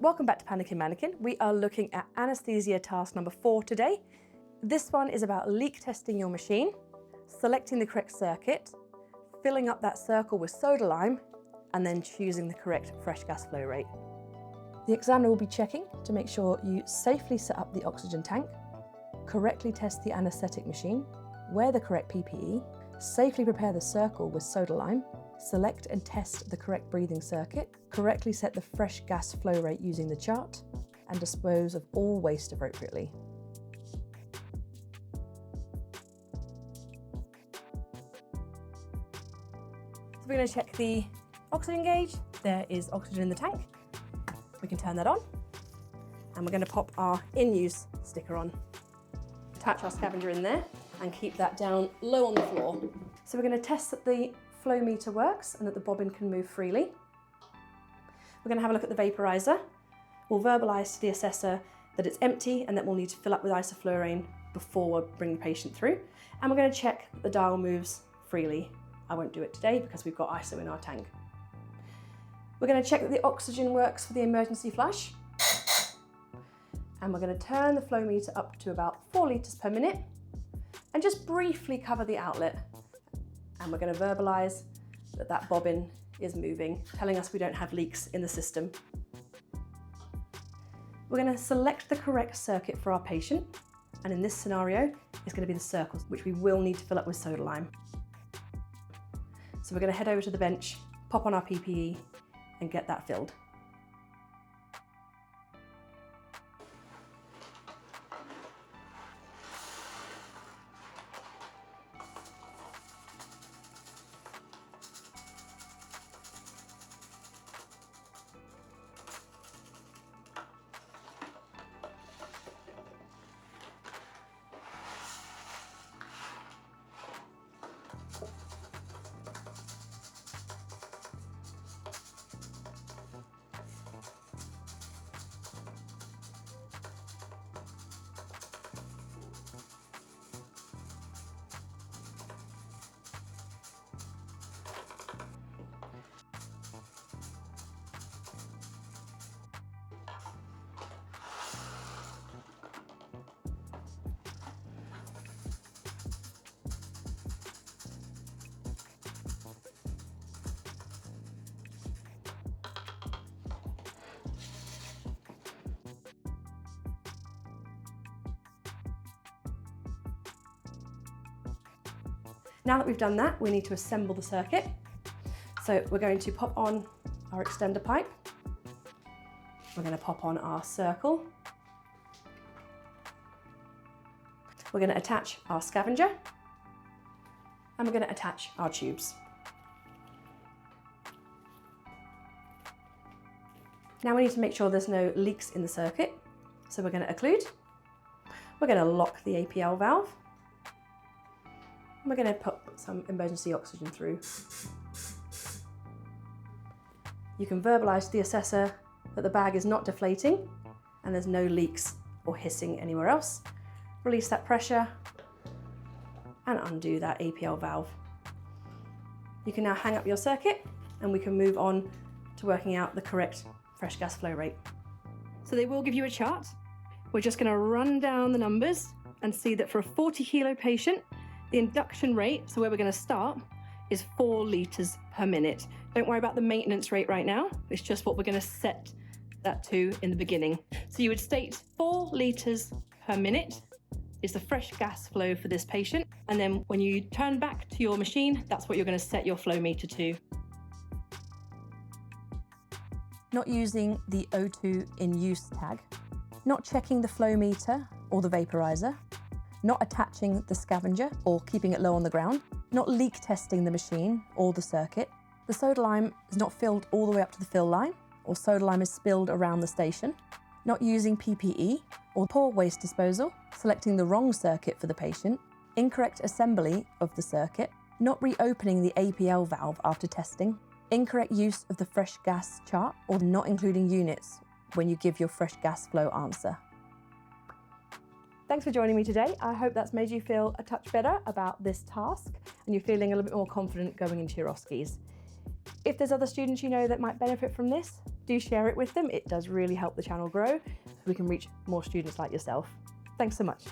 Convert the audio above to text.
Welcome back to Panicking Mannequin. We are looking at anaesthesia task number 4 today. This one is about leak testing your machine, selecting the correct circuit, filling up that circle with soda lime, and then choosing the correct fresh gas flow rate. The examiner will be checking to make sure you safely set up the oxygen tank, correctly test the anaesthetic machine, wear the correct PPE, safely prepare the circle with soda lime, select and test the correct breathing circuit, correctly set the fresh gas flow rate using the chart, and dispose of all waste appropriately. So we're going to check the oxygen gauge. There is oxygen in the tank. We can turn that on, and we're going to pop our in-use sticker on. Attach our scavenger in there and keep that down low on the floor. So we're going to test that the flow meter works and that the bobbin can move freely. We're going to have a look at the vaporizer. We'll verbalise to the assessor that it's empty and that we'll need to fill up with isoflurane before we bring the patient through. And we're going to check that the dial moves freely. I won't do it today because we've got ISO in our tank. We're going to check that the oxygen works for the emergency flush. And we're going to turn the flow meter up to about 4 litres per minute and just briefly cover the outlet. And we're going to verbalise that that bobbin is moving, telling us we don't have leaks in the system. We're going to select the correct circuit for our patient, and in this scenario, it's going to be the circles, which we will need to fill up with soda lime. So we're going to head over to the bench, pop on our PPE, and get that filled. Now that we've done that, we need to assemble the circuit. So we're going to pop on our extender pipe. We're going to pop on our circle. We're going to attach our scavenger. And we're going to attach our tubes. Now we need to make sure there's no leaks in the circuit. So we're going to occlude. We're going to lock the APL valve. We're going to put some emergency oxygen through. You can verbalise to the assessor that the bag is not deflating and there's no leaks or hissing anywhere else. Release that pressure and undo that APL valve. You can now hang up your circuit and we can move on to working out the correct fresh gas flow rate. So they will give you a chart. We're just going to run down the numbers and see that for a 40 kilo patient, the induction rate, so where we're going to start, is 4 litres per minute. Don't worry about the maintenance rate right now. It's just what we're going to set that to in the beginning. So you would state 4 litres per minute is the fresh gas flow for this patient. And then when you turn back to your machine, that's what you're going to set your flow meter to. Not using the O2 in use tag, not checking the flow meter or the vaporizer, not attaching the scavenger or keeping it low on the ground, not leak testing the machine or the circuit. The soda lime is not filled all the way up to the fill line, or soda lime is spilled around the station, not using PPE or poor waste disposal, selecting the wrong circuit for the patient, incorrect assembly of the circuit, not reopening the APL valve after testing, incorrect use of the fresh gas chart, or not including units when you give your fresh gas flow answer. Thanks for joining me today. I hope that's made you feel a touch better about this task and you're feeling a little bit more confident going into your OSCEs. If there's other students you know that might benefit from this, do share it with them. It does really help the channel grow so we can reach more students like yourself. Thanks so much.